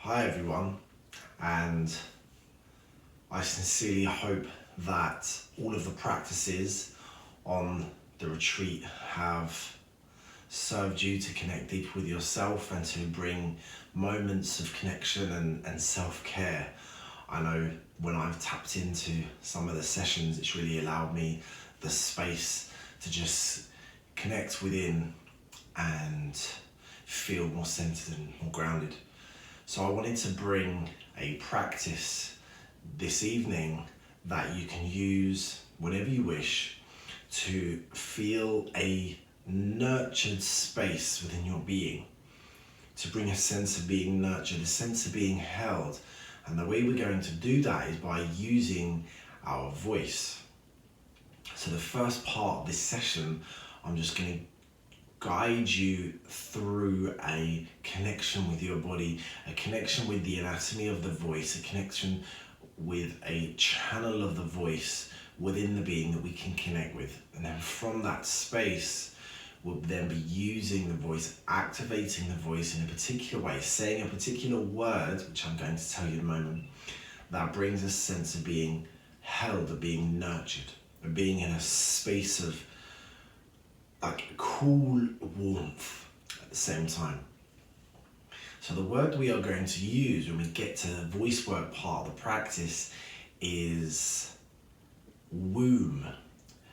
Hi everyone, and I sincerely hope that all of the practices on the retreat have served you to connect deep with yourself and to bring moments of connection and self-care. I know when I've tapped into some of the sessions, it's really allowed me the space to just connect within and feel more centered and more grounded. So I wanted to bring a practice this evening that you can use whenever you wish to feel a nurtured space within your being, to bring a sense of being nurtured, a sense of being held. And the way we're going to do that is by using our voice. So the first part of this session, I'm just going to guide you through a connection with your body, a connection with the anatomy of the voice, a connection with a channel of the voice within the being that we can connect with. And then from that space, we'll then be using the voice, activating the voice in a particular way, saying a particular word, which I'm going to tell you in a moment, that brings a sense of being held, of being nurtured, of being in a space of like cool warmth at the same time. So the word we are going to use when we get to the voice work part of the practice is womb.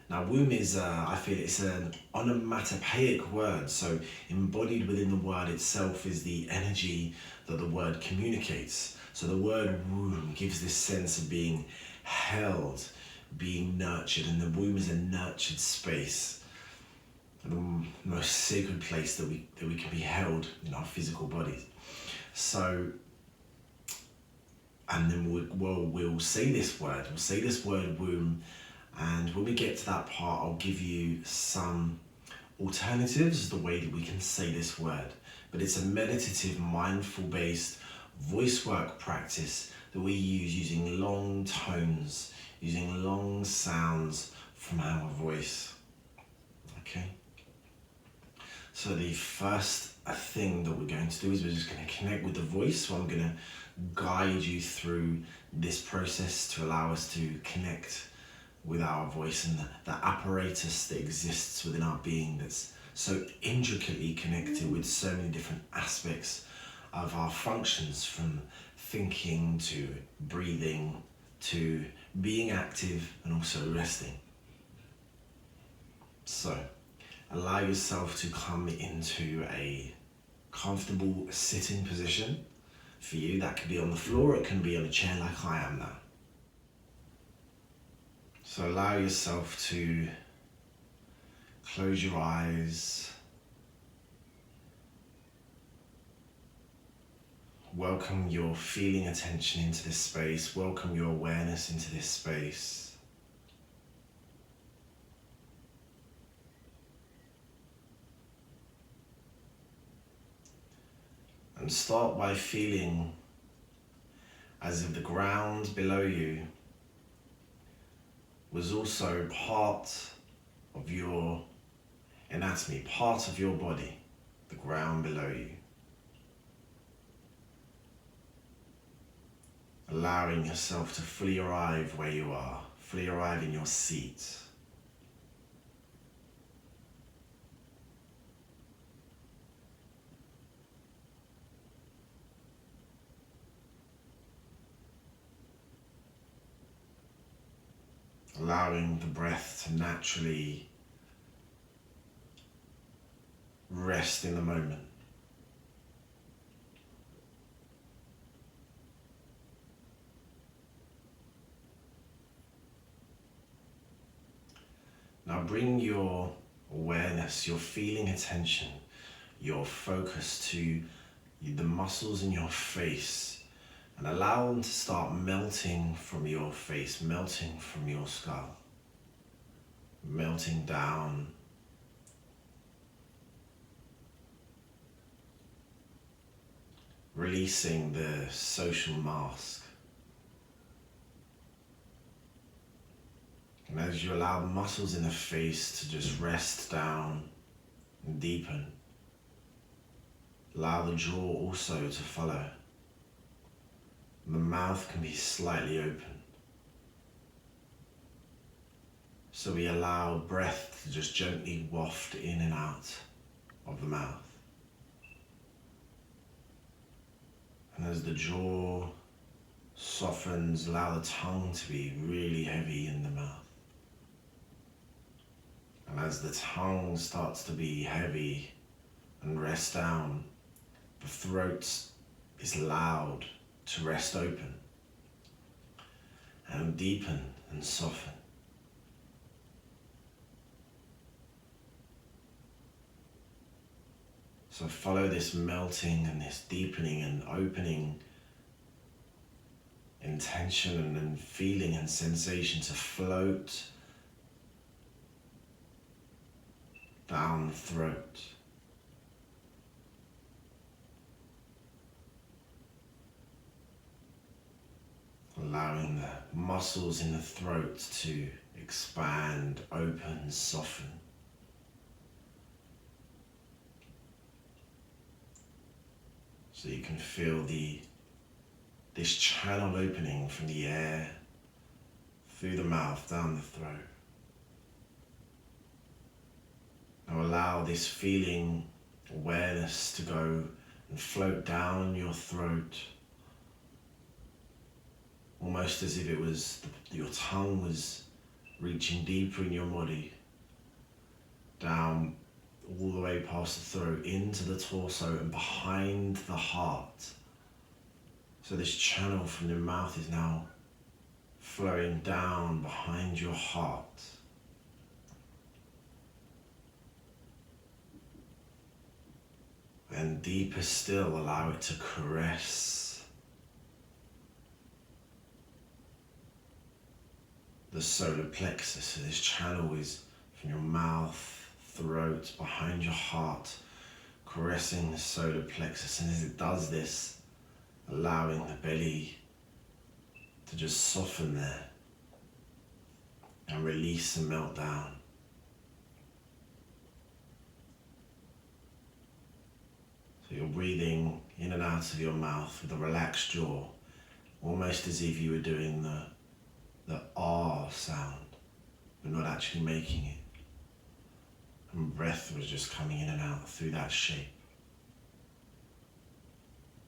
Now womb is, I feel it's an onomatopoeic word, so embodied within the word itself is the energy that the word communicates. So the word womb gives this sense of being held, being nurtured, and the womb is a nurtured space. The most sacred place that we can be held in our physical bodies. So, and then we'll say this word. We'll say this word womb, and when we get to that part, I'll give you some alternatives as the way that we can say this word. But it's a meditative, mindful-based voice work practice that we use using long tones, using long sounds from our voice. Okay. So the first thing that we're going to do is we're just going to connect with the voice. So I'm going to guide you through this process to allow us to connect with our voice and the apparatus that exists within our being that's so intricately connected with so many different aspects of our functions, from thinking to breathing to being active and also resting. So allow yourself to come into a comfortable sitting position. For you, that could be on the floor, it can be on a chair like I am now. So allow yourself to close your eyes. Welcome your feeling attention into this space. Welcome your awareness into this space. And start by feeling as if the ground below you was also part of your anatomy, part of your body, the ground below you. Allowing yourself to fully arrive where you are, fully arrive in your seat. Allowing the breath to naturally rest in the moment. Now bring your awareness, your feeling attention, your focus to the muscles in your face, and allow them to start melting from your face, melting from your skull, melting down, releasing the social mask. And as you allow the muscles in the face to just rest down and deepen, allow the jaw also to follow. The mouth can be slightly open. So we allow breath to just gently waft in and out of the mouth. And as the jaw softens, allow the tongue to be really heavy in the mouth. And as the tongue starts to be heavy and rest down, the throat is allowed to rest open and deepen and soften. So follow this melting and this deepening and opening intention and feeling and sensation to float down the throat. Allowing the muscles in the throat to expand, open, soften. So you can feel this channel opening from the air through the mouth, down the throat. Now allow this feeling, awareness to go and float down your throat, almost as if it was your tongue was reaching deeper in your body, down all the way past the throat, into the torso and behind the heart. So this channel from the mouth is now flowing down behind your heart. And deeper still, allow it to caress the solar plexus. So this channel is from your mouth, throat, behind your heart, caressing the solar plexus. And as it does this, allowing the belly to just soften there and release and melt down. So you're breathing in and out of your mouth with a relaxed jaw, almost as if you were doing the R sound, but not actually making it. And breath was just coming in and out through that shape.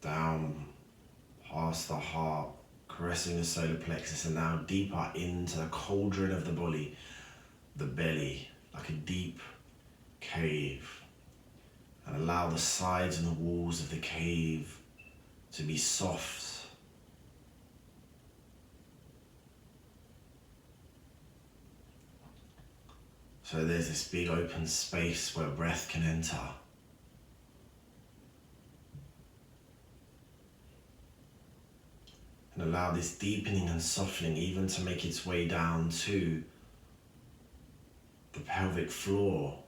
Down past the heart, caressing the solar plexus, and now deeper into the cauldron of the body, the belly, like a deep cave. And allow the sides and the walls of the cave to be soft. So there's this big open space where breath can enter. And allow this deepening and softening even to make its way down to the pelvic floor.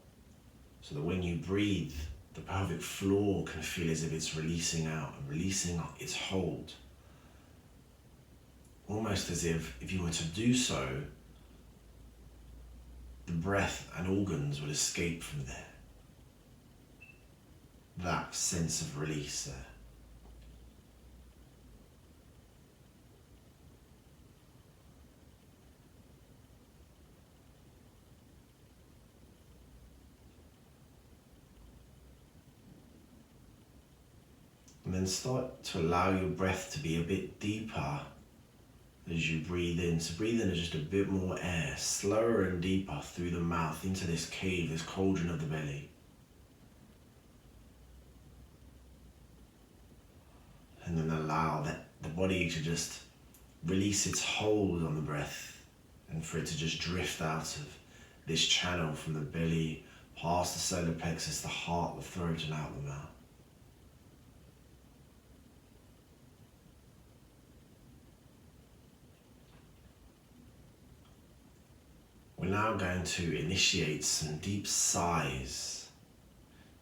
So that when you breathe, the pelvic floor can feel as if it's releasing out and releasing its hold. Almost as if you were to do so, the breath and organs would escape from there. That sense of release there. And then start to allow your breath to be a bit deeper as you breathe in. So breathe in just a bit more air, slower and deeper through the mouth into this cave, this cauldron of the belly. And then allow the body to just release its hold on the breath and for it to just drift out of this channel from the belly, past the solar plexus, the heart, the throat, and out the mouth. We're now going to initiate some deep sighs,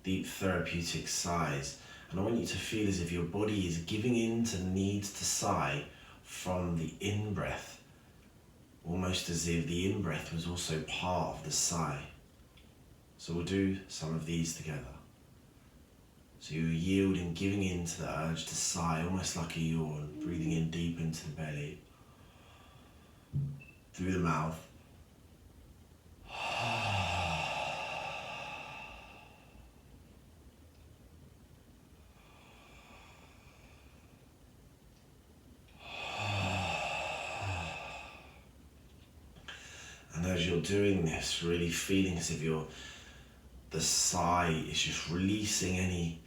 deep therapeutic sighs. And I want you to feel as if your body is giving in to the need to sigh from the in-breath, almost as if the in-breath was also part of the sigh. So we'll do some of these together. So you're yielding, giving in to the urge to sigh, almost like a yawn, breathing in deep into the belly, through the mouth. And as you're doing this, really feeling as if the sigh is just releasing any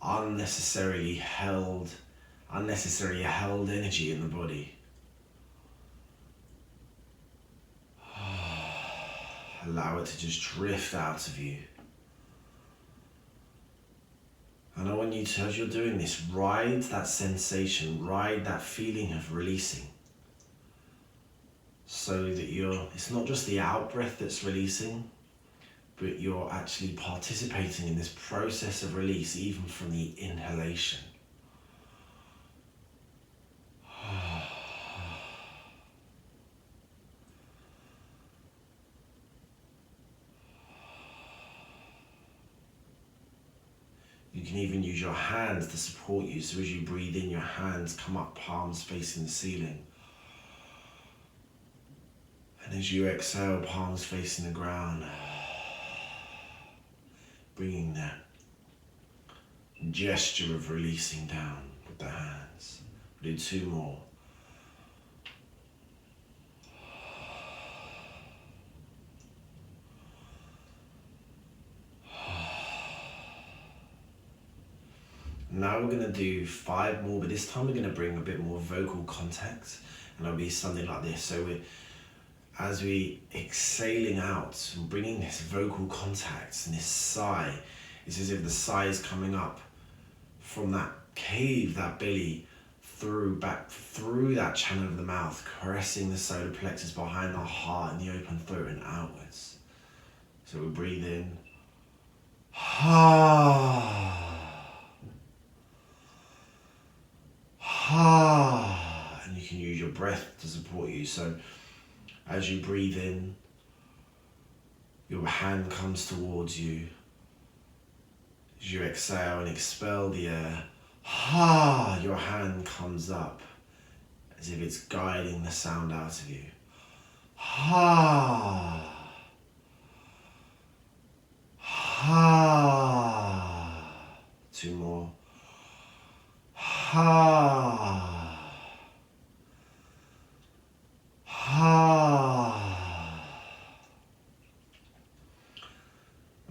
unnecessarily held energy in the body. Allow it to just drift out of you. And I want you to, as you're doing this, ride that sensation, ride that feeling of releasing. So that it's not just the out breath that's releasing, but you're actually participating in this process of release, even from the inhalation. You can even use your hands to support you. So as you breathe in, your hands come up, palms facing the ceiling. And as you exhale, palms facing the ground. Bringing that gesture of releasing down with the hands. Do 2 more. Now we're going to do 5 more, but this time we're going to bring a bit more vocal contact, and it'll be something like this. So as we exhaling out and bringing this vocal contact and this sigh, it's as if the sigh is coming up from that cave, that belly, back through that channel of the mouth, caressing the solar plexus behind the heart and the open throat and outwards. So we breathe in. And you can use your breath to support you. So as you breathe in, your hand comes towards you. As you exhale and expel the air, your hand comes up as if it's guiding the sound out of you. 2 more.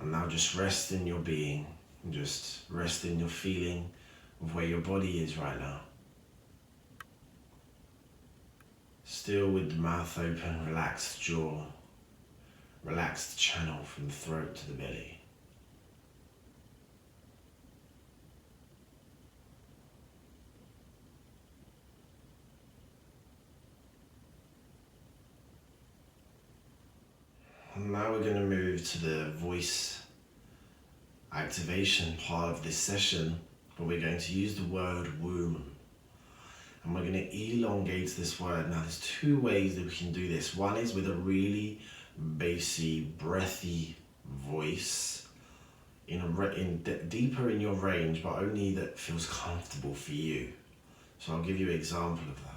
And now just rest in your being, and just rest in your feeling of where your body is right now. Still with the mouth open, relaxed jaw, relaxed channel from the throat to the belly. And now we're going to move to the voice activation part of this session, where we're going to use the word womb. And we're going to elongate this word. Now there's 2 ways that we can do this. One is with a really bassy, breathy voice, deeper in your range, but only that feels comfortable for you. So I'll give you an example of that.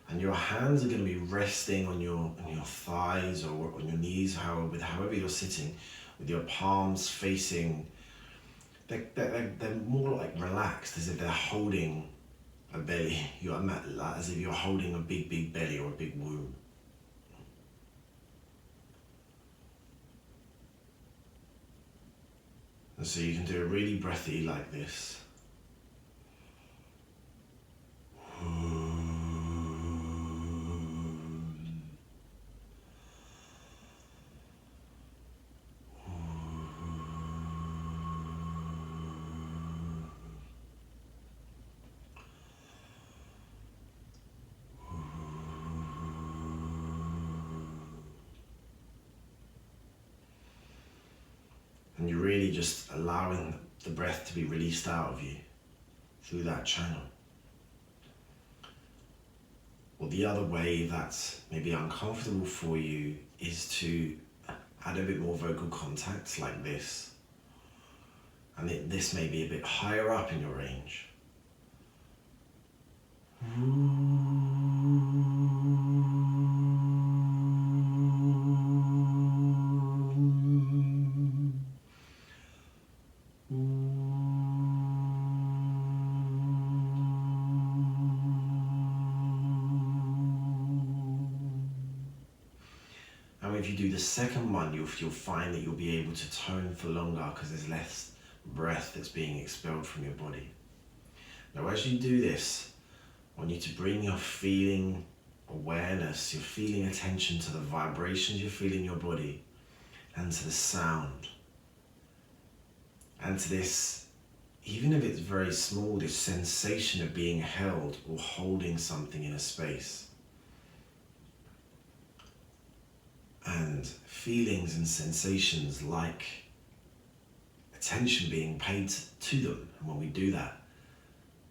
And your hands are going to be resting on your thighs or on your knees, however you're sitting, with your palms facing. They're more like relaxed, as if they're holding a belly. As if you're holding a big belly or a big womb. And so you can do it really breathy like this. And you're really just allowing the breath to be released out of you through that channel. Or the other way that's maybe uncomfortable for you is to add a bit more vocal contact like this. And this may be a bit higher up in your range. And if you do the second one, you'll find that you'll be able to tone for longer because there's less breath that's being expelled from your body. Now, as you do this, I want you to bring your feeling awareness, your feeling attention to the vibrations you feel in your body and to the sound. And to this, even if it's very small, this sensation of being held or holding something in a space. And feelings and sensations like attention being paid to them. And when we do that,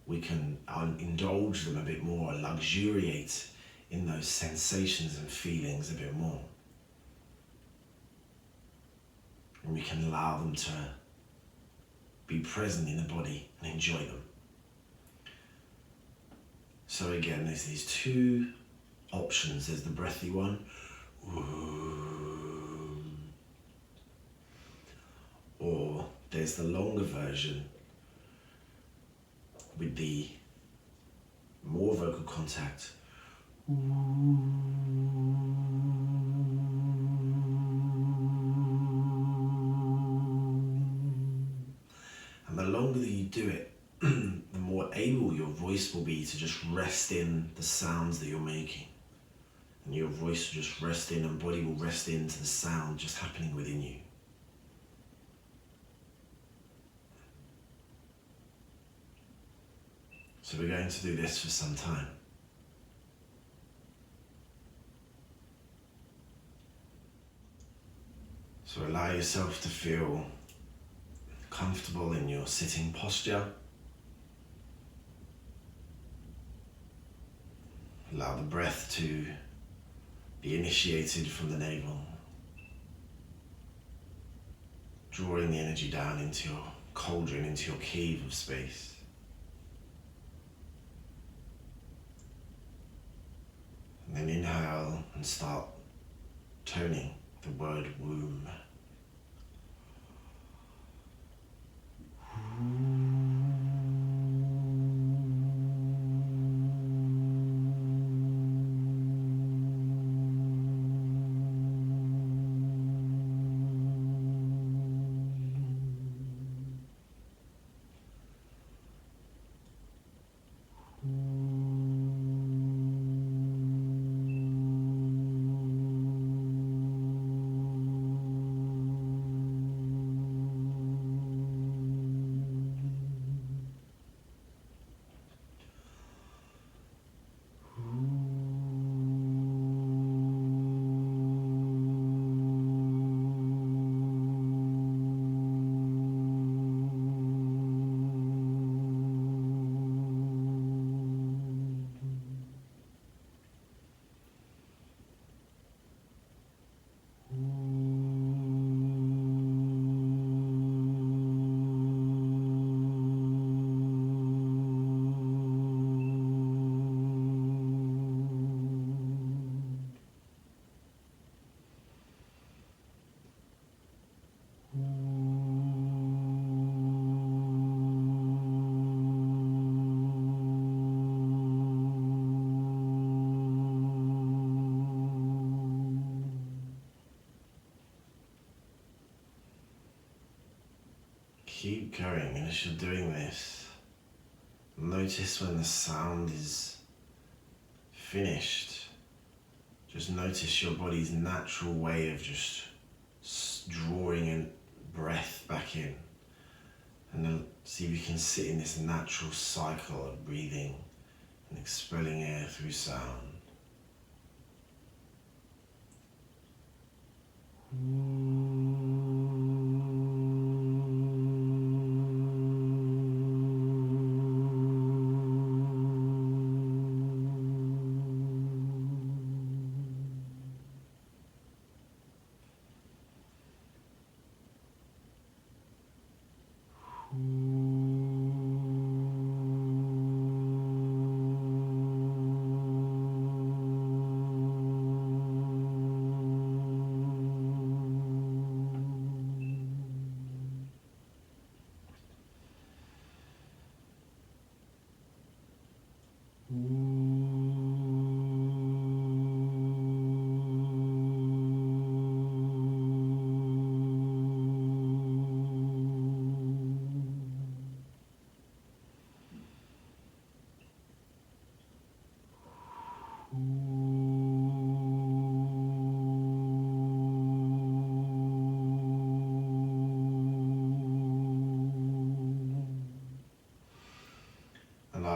we can indulge them a bit more, luxuriate in those sensations and feelings a bit more. And we can allow them to be present in the body and enjoy them. So again, there's these two options. There's the breathy one. Or there's the longer version with the more vocal contact. And the longer that you do it, the more able your voice will be to just rest in the sounds that you're making. And your voice will just rest in and body will rest into the sound just happening within you. So we're going to do this for some time. So allow yourself to feel comfortable in your sitting posture. Allow the breath to be initiated from the navel, drawing the energy down into your cauldron, into your cave of space. And then inhale and start toning the word womb. Keep going, and as you're doing this, notice when the sound is finished. Just notice your body's natural way of just drawing in breath back in. And then see if you can sit in this natural cycle of breathing and expelling air through sound.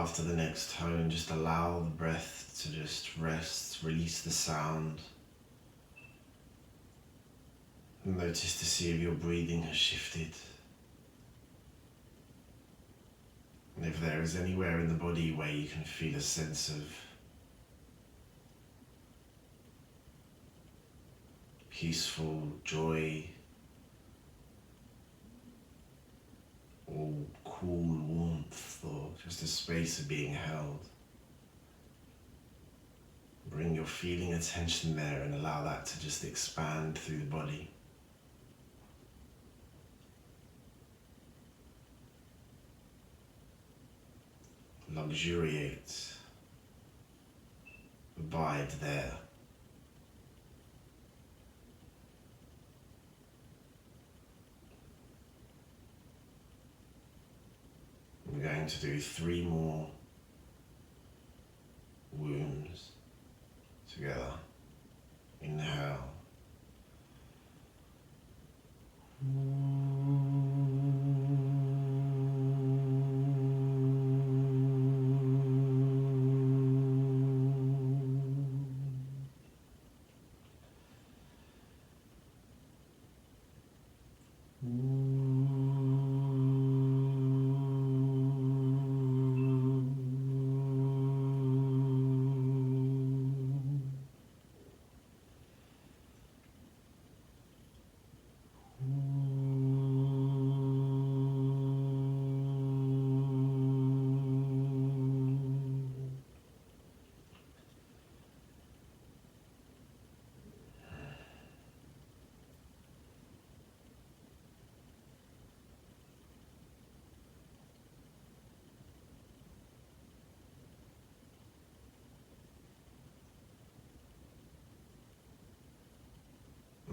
after the next tone, just allow the breath to just rest, release the sound. Notice to see if your breathing has shifted. And if there is anywhere in the body where you can feel a sense of peaceful joy or cool warmth or just a space of being held, bring your feeling attention there and allow that to just expand through the body. Luxuriate, abide there. We're going to do 3 more wounds together. Inhale.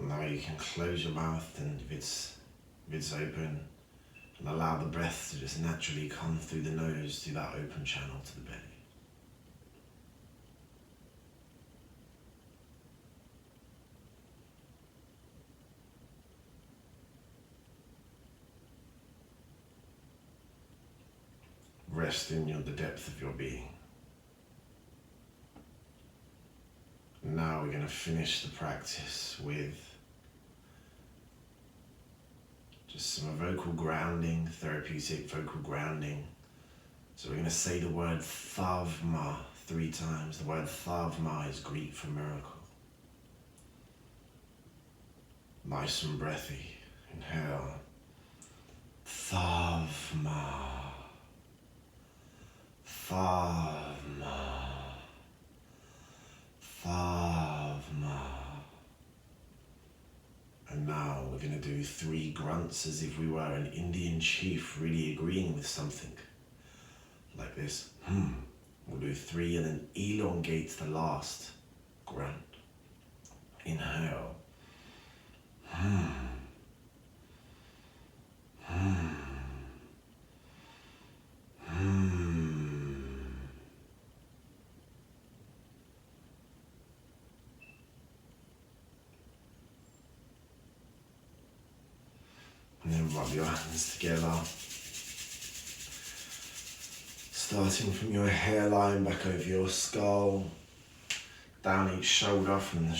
Now you can close your mouth, and if it's open, and allow the breath to just naturally come through the nose, through that open channel to the belly. Rest in the depth of your being. Now we're going to finish the practice with just some vocal grounding, therapeutic vocal grounding. So we're going to say the word thavma 3 times. The word thavma is Greek for miracle. Nice and breathy. Inhale. Thavma. Thavma. Thavma. And now we're going to do 3 grunts as if we were an Indian chief really agreeing with something. Like this. We'll do 3 and then elongate the last grunt. Inhale. And then rub your hands together. Starting from your hairline back over your skull, down each shoulder from the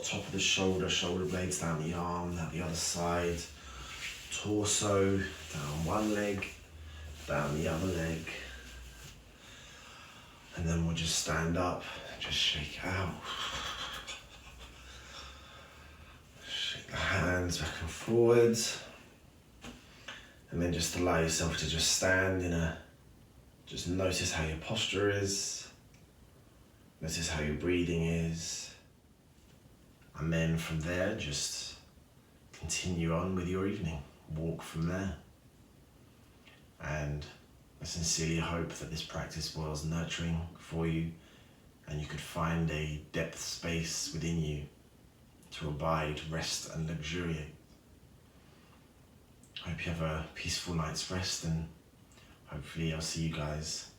top of the shoulder blades down the arm, down the other side, torso, down one leg, down the other leg. And then we'll just stand up, just shake out. Shake the hands back and forwards. And then just allow yourself to just stand just notice how your posture is. Notice how your breathing is. And then from there, just continue on with your evening. Walk from there. And I sincerely hope that this practice was nurturing for you and you could find a depth space within you to abide, rest and luxuriate. I hope you have a peaceful night's rest, and hopefully I'll see you guys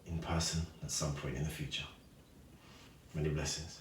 in person at some point in the future. Many blessings.